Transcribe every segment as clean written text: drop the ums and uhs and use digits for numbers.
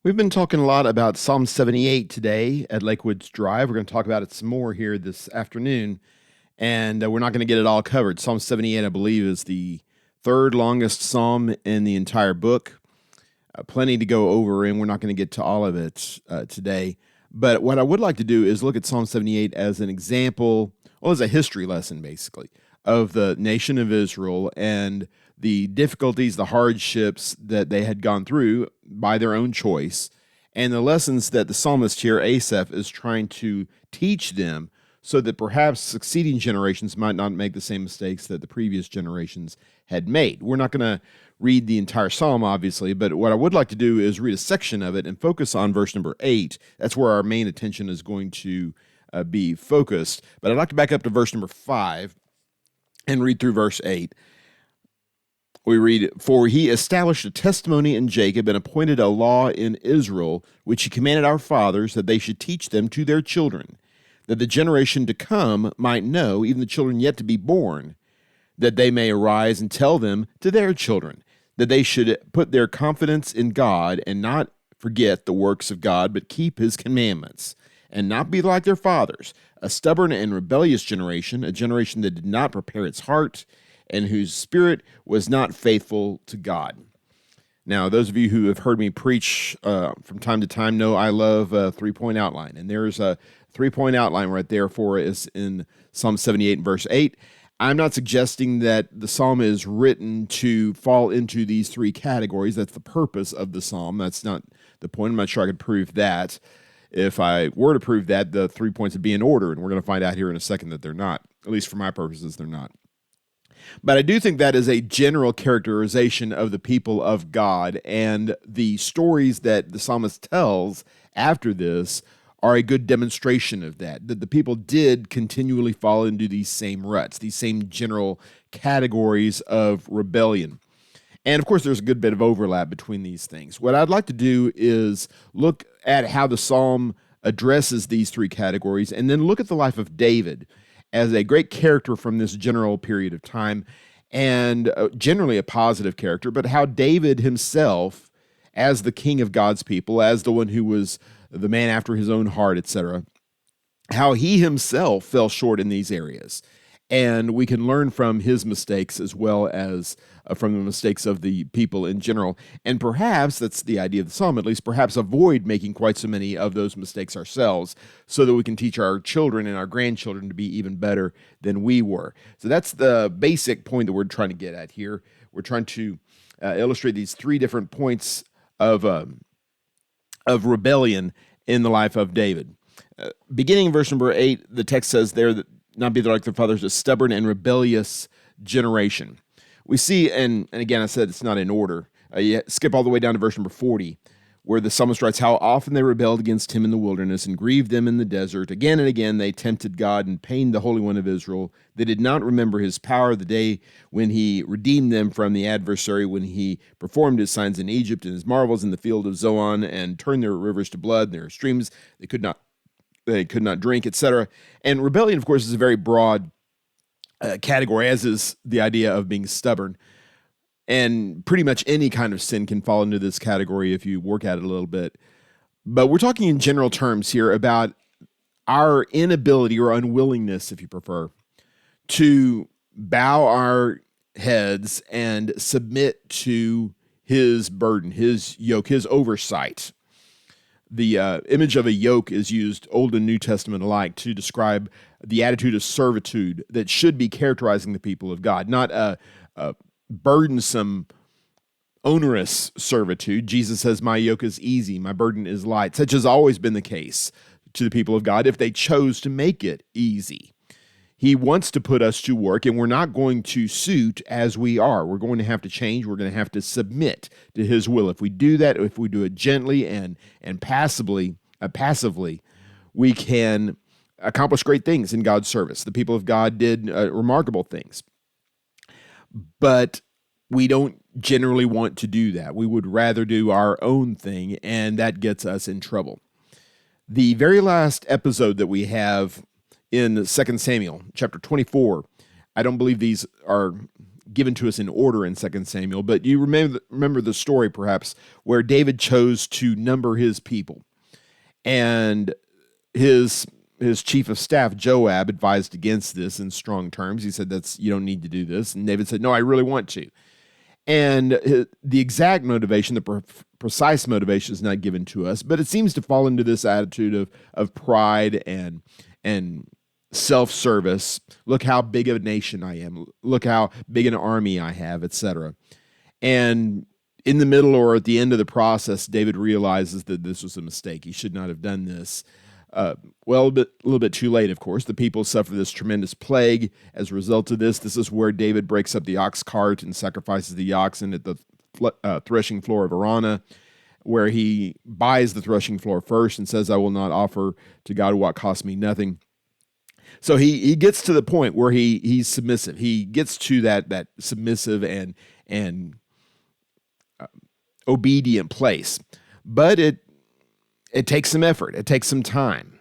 We've been talking a lot about Psalm 78 today at Lakewoods Drive. We're going to talk about it some more here this afternoon, and we're not going to get it all covered. Psalm 78, I believe, is the third longest psalm in the entire book. Plenty to go over, and we're not going to get to all of it today. But what I would like to do is look at Psalm 78 as an example, well, as a history lesson, basically, of the nation of Israel and the difficulties, the hardships that they had gone through by their own choice, and the lessons that the psalmist here, Asaph, is trying to teach them so that perhaps succeeding generations might not make the same mistakes that the previous generations had made. We're not going to read the entire psalm, obviously, but what I would like to do is read a section of it and focus on verse number 8. That's where our main attention is going to be focused. But I'd like to back up to verse number 5 and read through verse 8. We read, "For he established a testimony in Jacob and appointed a law in Israel, which he commanded our fathers that they should teach them to their children, that the generation to come might know, even the children yet to be born, that they may arise and tell them to their children, that they should put their confidence in God and not forget the works of God, but keep his commandments, and not be like their fathers, a stubborn and rebellious generation, a generation that did not prepare its heart, and whose spirit was not faithful to God." Now, those of you who have heard me preach from time to time know I love a three-point outline, and there's a three-point outline right there for us in Psalm 78 and verse 8. I'm not suggesting that the psalm is written to fall into these three categories. That's the purpose of the psalm. That's not the point. I'm not sure I could prove that. If I were to prove that, the 3 points would be in order, and we're going to find out here in a second that they're not. At least for my purposes, they're not. But I do think that is a general characterization of the people of God, and the stories that the psalmist tells after this are a good demonstration of that the people did continually fall into these same ruts, these same general categories of rebellion. And of course, there's a good bit of overlap between these things. What I'd like to do is look at how the psalm addresses these three categories, and then look at the life of David as a great character from this general period of time, and generally a positive character, but how David himself, as the king of God's people, as the one who was the man after his own heart, etc., how he himself fell short in these areas. And we can learn from his mistakes as well as from the mistakes of the people in general. And perhaps, that's the idea of the psalm at least, perhaps avoid making quite so many of those mistakes ourselves so that we can teach our children and our grandchildren to be even better than we were. So that's the basic point that we're trying to get at here. We're trying to illustrate these three different points of rebellion in the life of David. Beginning in verse number 8, the text says there that not be like their fathers, a stubborn and rebellious generation. We see, and again, I said it's not in order. You skip all the way down to verse number 40, where the psalmist writes, "How often they rebelled against him in the wilderness and grieved them in the desert. Again and again they tempted God and pained the Holy One of Israel. They did not remember his power the day when he redeemed them from the adversary, when he performed his signs in Egypt and his marvels in the field of Zoan, and turned their rivers to blood, their streams they could not drink, etc." And rebellion, of course, is a very broad category, as is the idea of being stubborn. And pretty much any kind of sin can fall into this category if you work at it a little bit. But we're talking in general terms here about our inability or unwillingness, if you prefer, to bow our heads and submit to his burden, his yoke, his oversight. The image of a yoke is used Old and New Testament alike to describe the attitude of servitude that should be characterizing the people of God, not a burdensome, onerous servitude. Jesus says, "My yoke is easy, my burden is light." Such has always been the case to the people of God if they chose to make it easy. He wants to put us to work, and we're not going to suit as we are. We're going to have to change. We're going to have to submit to his will. If we do that, if we do it gently and passively, we can accomplish great things in God's service. The people of God did remarkable things. But we don't generally want to do that. We would rather do our own thing, and that gets us in trouble. The very last episode that we have in 2 Samuel chapter 24, I don't believe these are given to us in order in 2 Samuel, but you remember the story perhaps where David chose to number his people, and his chief of staff Joab advised against this in strong terms. He said, you don't need to do this, and David said, no, I really want to. And the exact motivation, the precise motivation, is not given to us, but it seems to fall into this attitude of pride and self-service. Look how big of a nation I am. Look how big an army I have, etc. And in the middle or at the end of the process, David realizes that this was a mistake. He should not have done this. Well, a little bit too late, of course. The people suffer this tremendous plague as a result of this. This is where David breaks up the ox cart and sacrifices the oxen at the threshing floor of Arana, where he buys the threshing floor first and says, I will not offer to God what costs me nothing. So he gets to the point where he's submissive. He gets to that submissive and obedient place. But it takes some effort. It takes some time.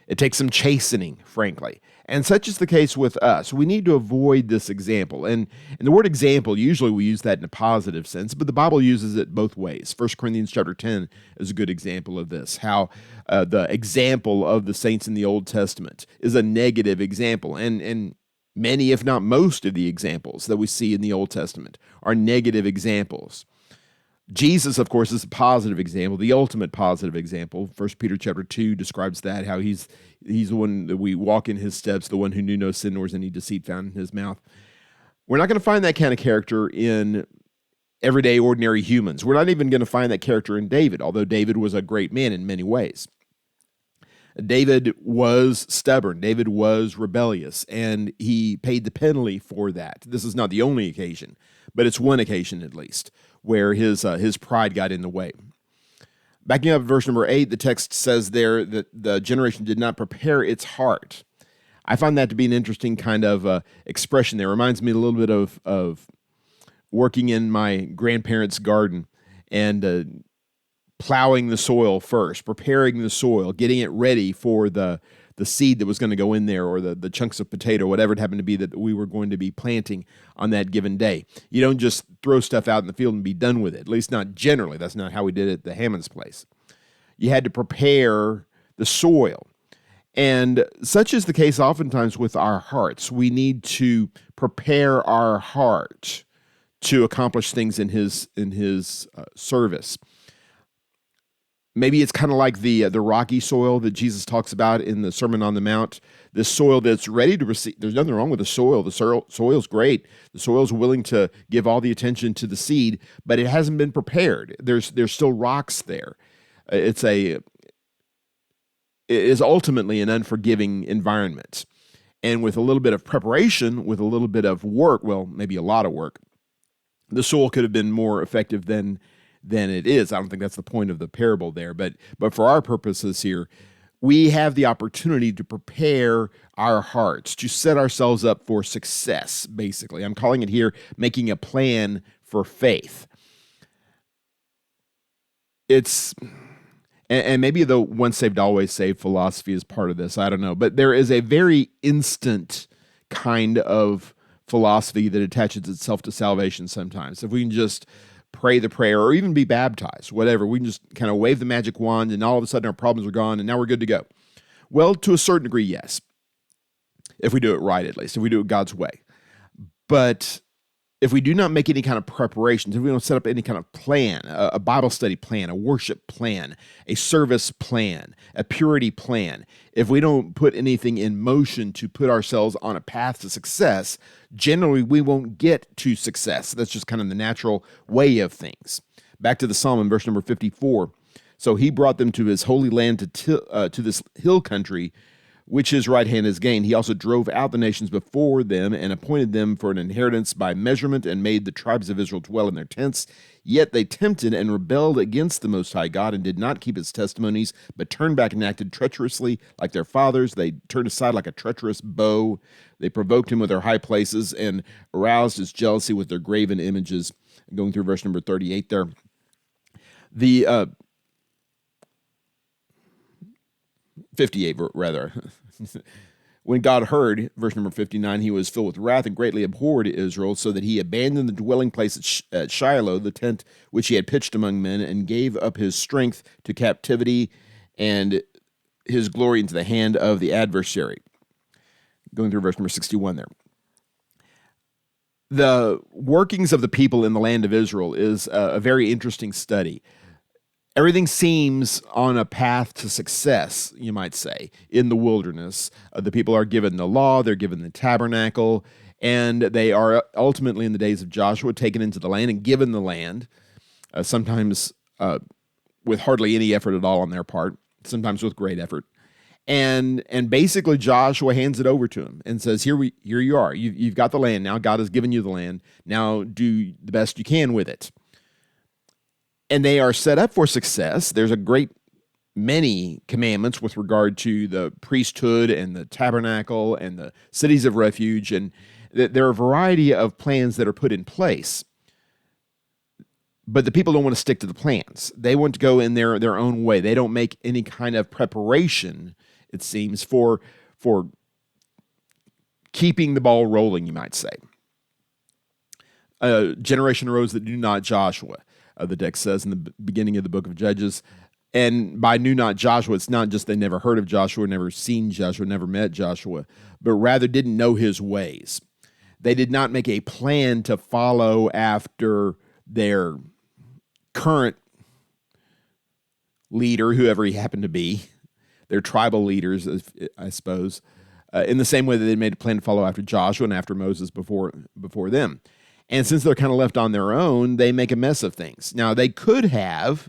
It takes some chastening, frankly. And such is the case with us. We need to avoid this example. And the word example, usually we use that in a positive sense, but the Bible uses it both ways. 1 Corinthians chapter 10 is a good example of this, how the example of the saints in the Old Testament is a negative example. And many, if not most, of the examples that we see in the Old Testament are negative examples. Jesus, of course, is a positive example, the ultimate positive example. 1 Peter chapter 2 describes that, how he's the one that we walk in his steps, the one who knew no sin nor was any deceit found in his mouth. We're not going to find that kind of character in everyday, ordinary humans. We're not even going to find that character in David, although David was a great man in many ways. David was stubborn. David was rebellious, and he paid the penalty for that. This is not the only occasion, but it's one occasion at least where his pride got in the way. Backing up verse number 8, the text says there that the generation did not prepare its heart. I find that to be an interesting kind of expression there. It reminds me a little bit of working in my grandparents' garden and plowing the soil first, preparing the soil, getting it ready for the seed that was going to go in there, or the chunks of potato, whatever it happened to be that we were going to be planting on that given day. You don't just throw stuff out in the field and be done with it, at least not generally. That's not how we did it at the Hammond's place. You had to prepare the soil. And such is the case oftentimes with our hearts. We need to prepare our heart to accomplish things in his service. Maybe it's kind of like the rocky soil that Jesus talks about in the Sermon on the Mount. This soil that's ready to receive. There's nothing wrong with the soil. The soil's great. The soil's willing to give all the attention to the seed, but it hasn't been prepared. There's still rocks there. It is ultimately an unforgiving environment. And with a little bit of preparation, with a little bit of work, well, maybe a lot of work, the soil could have been more effective than it is. I don't think that's the point of the parable there, but for our purposes here, we have the opportunity to prepare our hearts, to set ourselves up for success, basically. I'm calling it here making a plan for faith. And maybe the once saved, always saved philosophy is part of this, I don't know, but there is a very instant kind of philosophy that attaches itself to salvation sometimes. If we can just pray the prayer or even be baptized, whatever, we can just kind of wave the magic wand and all of a sudden our problems are gone and now we're good to go. Well, to a certain degree, yes. If we do it right, at least, if we do it God's way. But if we do not make any kind of preparations, if we don't set up any kind of plan, a Bible study plan, a worship plan, a service plan, a purity plan, if we don't put anything in motion to put ourselves on a path to success, generally we won't get to success. That's just kind of the natural way of things. Back to the Psalm in verse number 54. So he brought them to his holy land, to this hill country, which his right hand has gained. He also drove out the nations before them and appointed them for an inheritance by measurement and made the tribes of Israel dwell in their tents. Yet they tempted and rebelled against the Most High God and did not keep his testimonies, but turned back and acted treacherously like their fathers. They turned aside like a treacherous bow. They provoked him with their high places and aroused his jealousy with their graven images. Going through verse number 38 there. The 58 rather. When God heard, verse number 59, he was filled with wrath and greatly abhorred Israel, so that he abandoned the dwelling place at Shiloh, the tent which he had pitched among men, and gave up his strength to captivity and his glory into the hand of the adversary. Going through verse number 61 there. The workings of the people in the land of Israel is a very interesting study. Everything seems on a path to success, you might say, in the wilderness. The people are given the law, they're given the tabernacle, and they are ultimately, in the days of Joshua, taken into the land and given the land, sometimes with hardly any effort at all on their part, sometimes with great effort. And basically Joshua hands it over to him and says, here you are. You've got the land now. God has given you the land. Now do the best you can with it. And they are set up for success. There's a great many commandments with regard to the priesthood and the tabernacle and the cities of refuge. And there are a variety of plans that are put in place. But the people don't want to stick to the plans. They want to go in their own way. They don't make any kind of preparation, it seems, for keeping the ball rolling, you might say. A generation arose that knew not Joshua, the text says in the beginning of the book of Judges. And by knew not Joshua, it's not just they never heard of Joshua, never seen Joshua, never met Joshua, but rather didn't know his ways. They did not make a plan to follow after their current leader, whoever he happened to be, their tribal leaders, I suppose, in the same way that they made a plan to follow after Joshua and after Moses before them. And since they're kind of left on their own, they make a mess of things. Now, they could have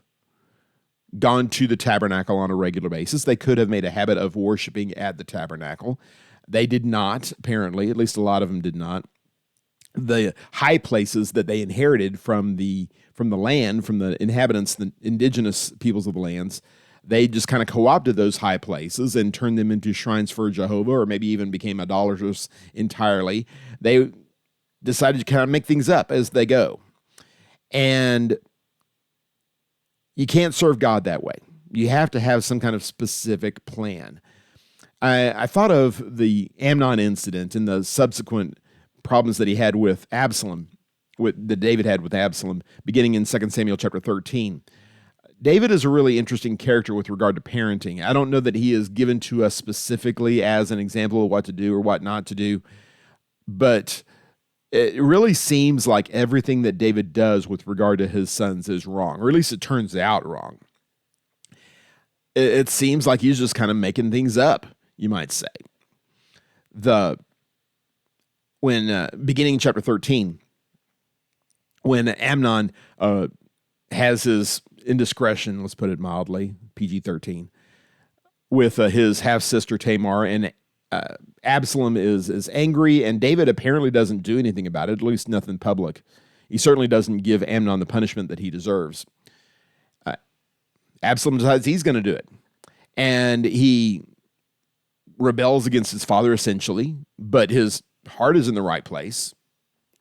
gone to the tabernacle on a regular basis. They could have made a habit of worshiping at the tabernacle. They did not, apparently, at least a lot of them did not. The high places that they inherited from the land, from the inhabitants, the indigenous peoples of the lands, they just kind of co-opted those high places and turned them into shrines for Jehovah, or maybe even became idolaters entirely. They decided to kind of make things up as they go. And you can't serve God that way. You have to have some kind of specific plan. I thought of the Amnon incident and the subsequent problems that he had with Absalom, that David had with Absalom, beginning in 2 Samuel chapter 13. David is a really interesting character with regard to parenting. I don't know that he is given to us specifically as an example of what to do or what not to do, but it really seems like everything that David does with regard to his sons is wrong, or at least it turns out wrong. It seems like he's just kind of making things up, you might say. When beginning in chapter 13, when Amnon has his indiscretion, let's put it mildly, PG-13, with his half-sister Tamar, and Absalom is angry, and David apparently doesn't do anything about it, at least nothing public. He certainly doesn't give Amnon the punishment that he deserves. Absalom decides he's going to do it, and he rebels against his father, essentially, but his heart is in the right place.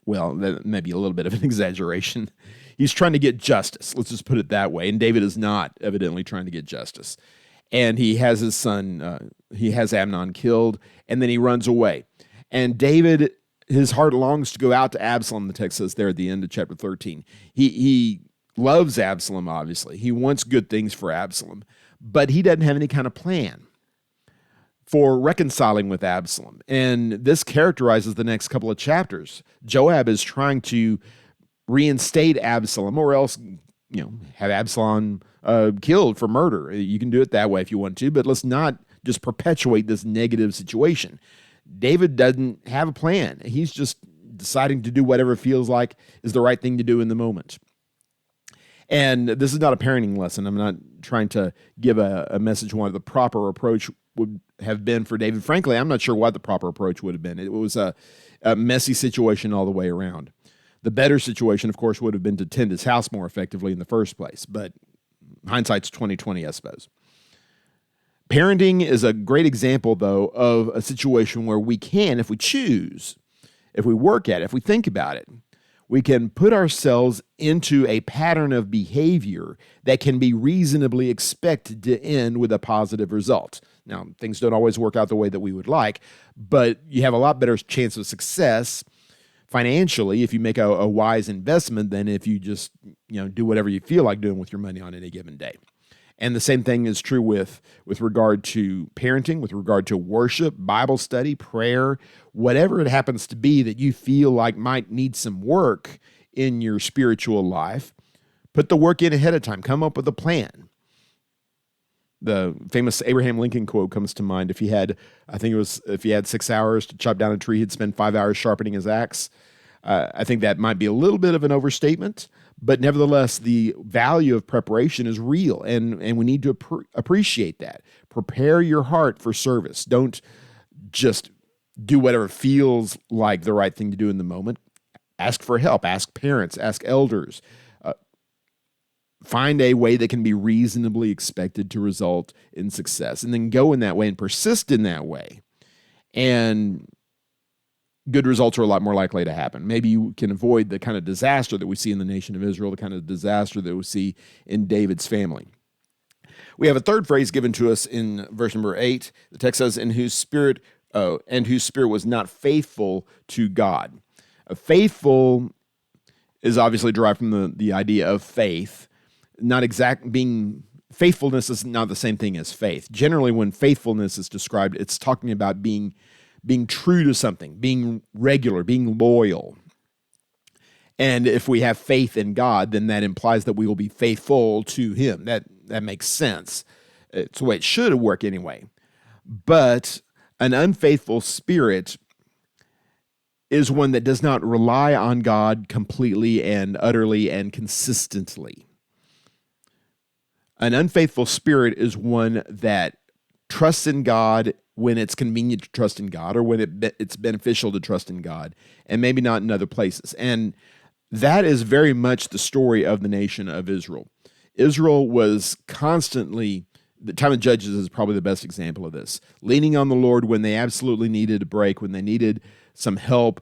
Well, that may be a little bit of an exaggeration. He's trying to get justice, let's just put it that way, and David is not evidently trying to get justice. And he has his son, he has Amnon killed, and then he runs away. And David, his heart longs to go out to Absalom, the text says there at the end of chapter 13. He loves Absalom, obviously. He wants good things for Absalom, but he doesn't have any kind of plan for reconciling with Absalom. And this characterizes the next couple of chapters. Joab is trying to reinstate Absalom, or else, have Absalom killed for murder. You can do it that way if you want to, but let's not just perpetuate this negative situation. David doesn't have a plan. He's just deciding to do whatever feels like is the right thing to do in the moment. And this is not a parenting lesson. I'm not trying to give a message on what the proper approach would have been for David. Frankly, I'm not sure what the proper approach would have been. It was a messy situation all the way around. The better situation, of course, would have been to tend his house more effectively in the first place, but hindsight's 20/20, I suppose. Parenting is a great example, though, of a situation where we can, if we choose, if we work at it, if we think about it, we can put ourselves into a pattern of behavior that can be reasonably expected to end with a positive result. Now, things don't always work out the way that we would like, but you have a lot better chance of success financially if you make a wise investment than if you just do whatever you feel like doing with your money on any given day. And the same thing is true with regard to parenting, with regard to worship, Bible study, prayer, whatever it happens to be that you feel like might need some work in your spiritual life. Put the work in ahead of time. Come up with a plan. The famous Abraham Lincoln quote comes to mind. If he had 6 hours to chop down a tree, he'd spend 5 hours sharpening his axe. I think that might be a little bit of an overstatement, but nevertheless, the value of preparation is real, and we need to appreciate that. Prepare your heart for service. Don't just do whatever feels like the right thing to do in the moment. Ask for help. Ask parents. Ask elders. Find a way that can be reasonably expected to result in success, and then go in that way and persist in that way. And good results are a lot more likely to happen. Maybe you can avoid the kind of disaster that we see in the nation of Israel, the kind of disaster that we see in David's family. We have a third phrase given to us in verse number 8. The text says, and whose spirit was not faithful to God. Faithful is obviously derived from the idea of faith. Faithfulness is not the same thing as faith. Generally, when faithfulness is described, it's talking about being true to something, being regular, being loyal. And if we have faith in God, then that implies that we will be faithful to Him. That makes sense. It's the way it should work anyway. But an unfaithful spirit is one that does not rely on God completely and utterly and consistently. An unfaithful spirit is one that trusts in God when it's convenient to trust in God, or when it's beneficial to trust in God, and maybe not in other places. And that is very much the story of the nation of Israel. Israel was constantly, the time of Judges is probably the best example of this, leaning on the Lord when they absolutely needed a break, when they needed some help,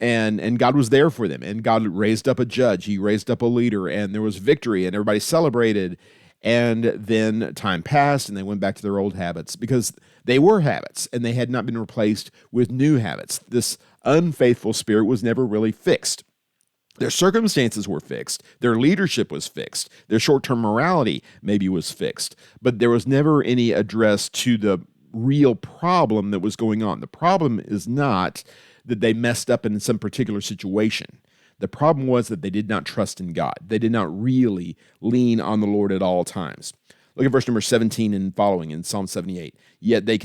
and God was there for them. And God raised up a judge, He raised up a leader, and there was victory, and everybody celebrated. And then time passed, and they went back to their old habits, because they were habits, and they had not been replaced with new habits. This unfaithful spirit was never really fixed. Their circumstances were fixed. Their leadership was fixed. Their short-term morality maybe was fixed. But there was never any address to the real problem that was going on. The problem is not that they messed up in some particular situation. The problem was that they did not trust in God. They did not really lean on the Lord at all times. Look at verse number 17 and following in Psalm 78. Yet they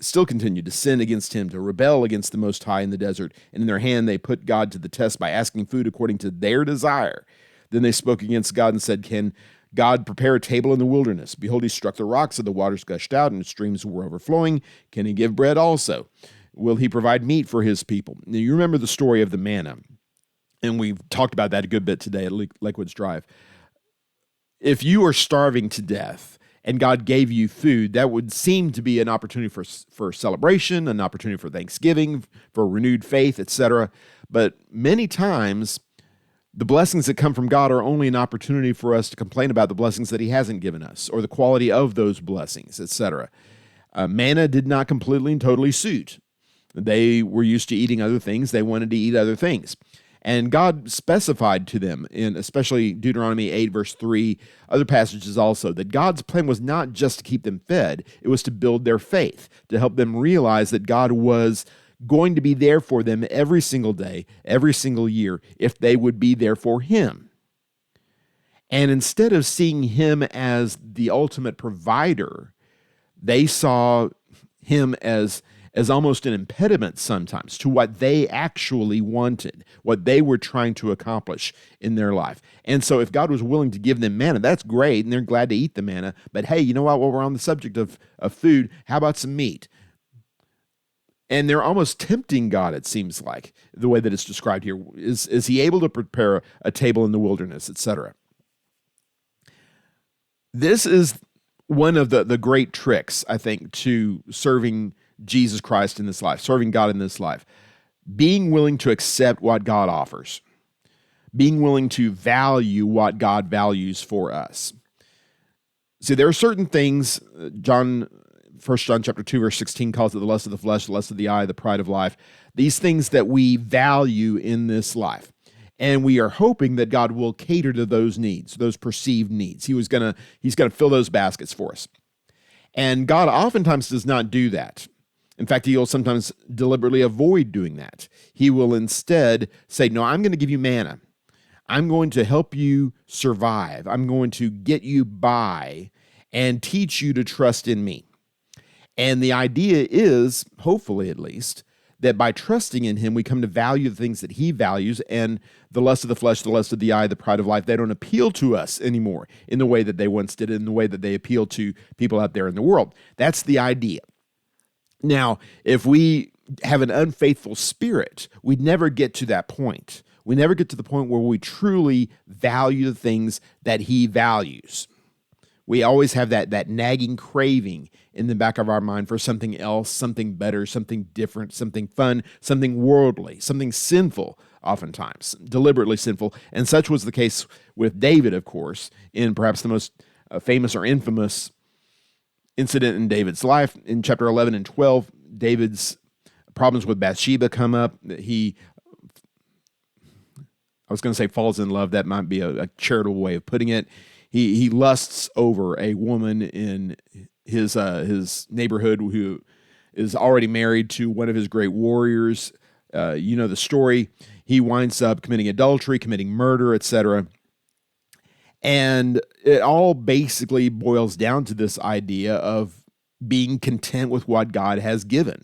still continued to sin against Him, to rebel against the Most High in the desert. And in their hand they put God to the test by asking food according to their desire. Then they spoke against God and said, can God prepare a table in the wilderness? Behold, He struck the rocks, and the waters gushed out, and the streams were overflowing. Can He give bread also? Will He provide meat for His people? Now, you remember the story of the manna, and we've talked about that a good bit today at Lakewoods Drive. If you are starving to death and God gave you food, that would seem to be an opportunity for celebration, an opportunity for thanksgiving, for renewed faith, etc. But many times, the blessings that come from God are only an opportunity for us to complain about the blessings that He hasn't given us, or the quality of those blessings, etc. Manna did not completely and totally suit. They were used to eating other things. They wanted to eat other things. And God specified to them, in especially Deuteronomy 8, verse 3, other passages also, that God's plan was not just to keep them fed, it was to build their faith, to help them realize that God was going to be there for them every single day, every single year, if they would be there for Him. And instead of seeing Him as the ultimate provider, they saw Him as almost an impediment sometimes to what they actually wanted, what they were trying to accomplish in their life. And so if God was willing to give them manna, that's great, and they're glad to eat the manna. But hey, you know what? While we're on the subject of food, how about some meat? And they're almost tempting God, it seems like, the way that it's described here. Is He able to prepare a table in the wilderness, etc.? This is one of the great tricks, I think, to serving Jesus Christ in this life, serving God in this life. being willing to accept what God offers, being willing to value what God values for us. See, there are certain things, 1 John chapter 2, verse 16 calls it the lust of the flesh, the lust of the eye, the pride of life. These things that we value in this life. And we are hoping that God will cater to those needs, those perceived needs. He's going to fill those baskets for us. And God oftentimes does not do that. In fact, he'll sometimes deliberately avoid doing that. He will instead say, no, I'm going to give you manna. I'm going to help you survive. I'm going to get you by and teach you to trust in me. And the idea is, hopefully at least, that by trusting in him, we come to value the things that he values, and the lust of the flesh, the lust of the eye, the pride of life, they don't appeal to us anymore in the way that they once did, in the way that they appeal to people out there in the world. That's the idea. Now, if we have an unfaithful spirit, we'd never get to that point. We never get to the point where we truly value the things that he values. We always have that nagging craving in the back of our mind for something else, something better, something different, something fun, something worldly, something sinful, oftentimes, deliberately sinful. And such was the case with David, of course, in perhaps the most famous or infamous incident in David's life. In chapter 11 and 12, David's problems with Bathsheba come up. I was going to say falls in love. That might be a charitable way of putting it. He lusts over a woman in his neighborhood who is already married to one of his great warriors. You know the story. He winds up committing adultery, committing murder, etc. And it all basically boils down to this idea of being content with what God has given.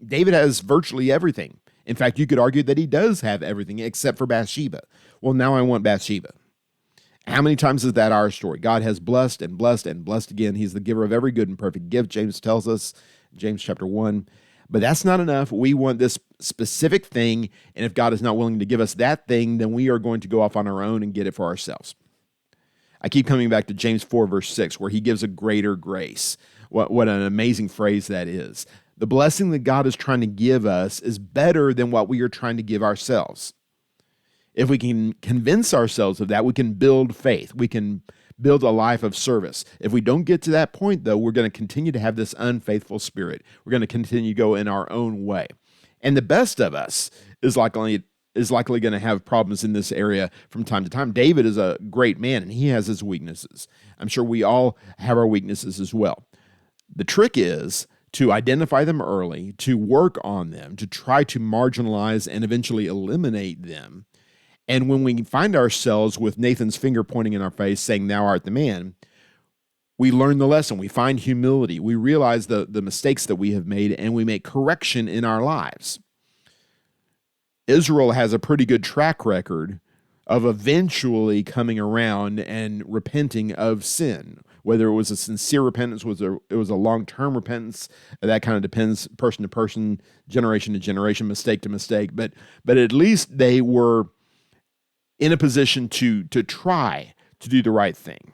David has virtually everything. In fact, you could argue that he does have everything except for Bathsheba. Well, now I want Bathsheba. How many times is that our story? God has blessed and blessed and blessed again. He's the giver of every good and perfect gift, James tells us, James chapter 1. But that's not enough. We want this specific thing, and if God is not willing to give us that thing, then we are going to go off on our own and get it for ourselves. I keep coming back to James 4, verse 6, where he gives a greater grace. What an amazing phrase that is. The blessing that God is trying to give us is better than what we are trying to give ourselves. If we can convince ourselves of that, we can build faith. We can build a life of service. If we don't get to that point, though, we're going to continue to have this unfaithful spirit. We're going to continue to go in our own way. And the best of us is likely going to have problems in this area from time to time. David is a great man, and he has his weaknesses. I'm sure we all have our weaknesses as well. The trick is to identify them early, to work on them, to try to marginalize and eventually eliminate them. And when we find ourselves with Nathan's finger pointing in our face saying, "Thou art the man," we learn the lesson. We find humility. We realize the mistakes that we have made, and we make correction in our lives. Israel has a pretty good track record of eventually coming around and repenting of sin. Whether it was a sincere repentance, it was a long-term repentance, that kind of depends person to person, generation to generation, mistake to mistake. But at least they were in a position to try to do the right thing.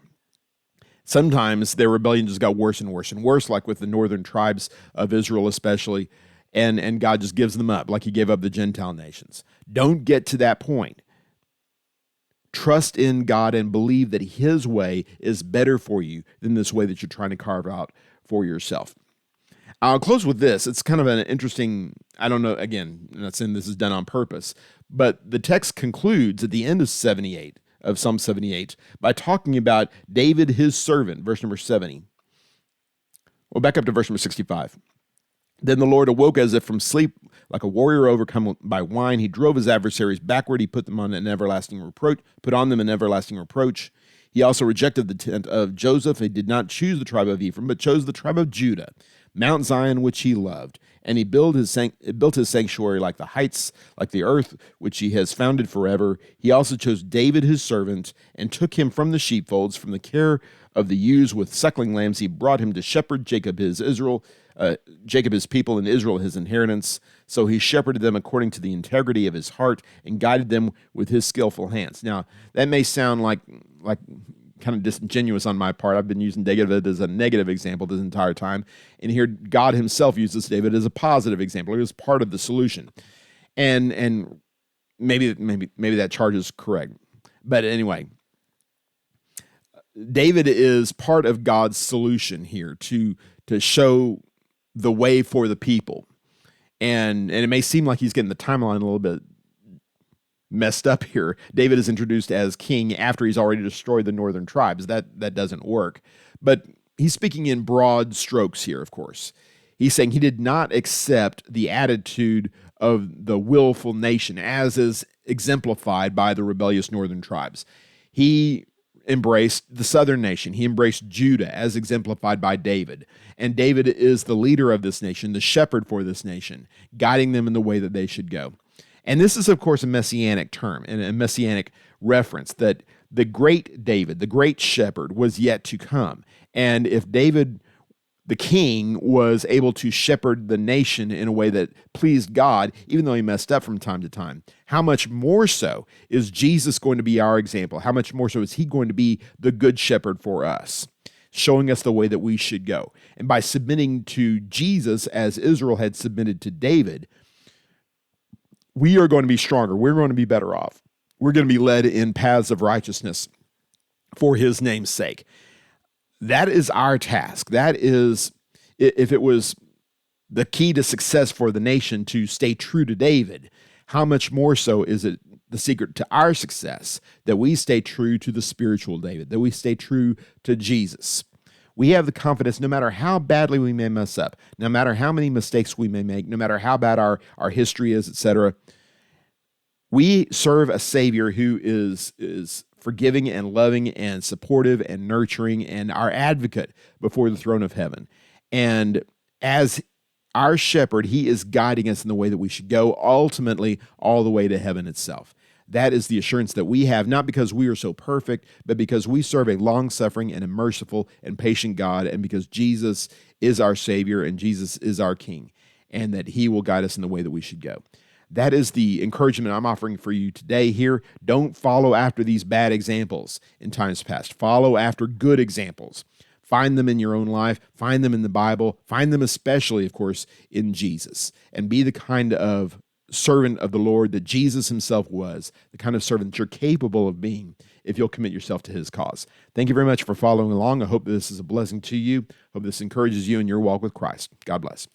Sometimes their rebellion just got worse and worse and worse, like with the northern tribes of Israel especially, and God just gives them up, like he gave up the Gentile nations. Don't get to that point. Trust in God and believe that his way is better for you than this way that you're trying to carve out for yourself. I'll close with this. It's kind of an interesting, I don't know, again, I'm not saying this is done on purpose, but the text concludes at the end of Psalm 78, by talking about David, his servant, verse number 70. Well, back up to verse number 65. Then the Lord awoke as if from sleep, like a warrior overcome by wine. He drove his adversaries backward. He put on them an everlasting reproach. He also rejected the tent of Joseph. He did not choose the tribe of Ephraim, but chose the tribe of Judah, Mount Zion, which he loved. And he built his sanctuary like the heights, like the earth, which he has founded forever. He also chose David his servant, and took him from the sheepfolds, from the care of the ewes with suckling lambs. He brought him to shepherd Jacob his people, and Israel his inheritance. So he shepherded them according to the integrity of his heart, and guided them with his skillful hands. Now, that may sound like kind of disingenuous on my part. I've been using David as a negative example this entire time. And here God himself uses David as a positive example. He was part of the solution. And maybe that charge is correct. But anyway, David is part of God's solution here to show the way for the people. And it may seem like he's getting the timeline a little bit messed up here. David is introduced as king after he's already destroyed the northern tribes. That doesn't work. But he's speaking in broad strokes here, of course. He's saying he did not accept the attitude of the willful nation, as is exemplified by the rebellious northern tribes. He embraced the southern nation. He embraced Judah, as exemplified by David. And David is the leader of this nation, the shepherd for this nation, guiding them in the way that they should go. And this is, of course, a messianic term and a messianic reference that the great David, the great shepherd, was yet to come. And if David, the king, was able to shepherd the nation in a way that pleased God, even though he messed up from time to time, how much more so is Jesus going to be our example? How much more so is he going to be the good shepherd for us, showing us the way that we should go? And by submitting to Jesus as Israel had submitted to David, we are going to be stronger. We're going to be better off. We're going to be led in paths of righteousness for his name's sake. That is our task. That is, if it was the key to success for the nation to stay true to David, how much more so is it the secret to our success that we stay true to the spiritual David, that we stay true to Jesus? We have the confidence, no matter how badly we may mess up, no matter how many mistakes we may make, no matter how bad our history is, etc., we serve a Savior who is forgiving and loving and supportive and nurturing and our advocate before the throne of heaven. And as our shepherd, he is guiding us in the way that we should go, ultimately all the way to heaven itself. That is the assurance that we have, not because we are so perfect, but because we serve a long-suffering and a merciful and patient God, and because Jesus is our Savior and Jesus is our King, and that he will guide us in the way that we should go. That is the encouragement I'm offering for you today here. Don't follow after these bad examples in times past. Follow after good examples. Find them in your own life. Find them in the Bible. Find them especially, of course, in Jesus. And be the kind of servant of the Lord that Jesus himself was, the kind of servant that you're capable of being if you'll commit yourself to his cause. Thank you very much for following along. I hope this is a blessing to you. Hope this encourages you in your walk with Christ. God bless.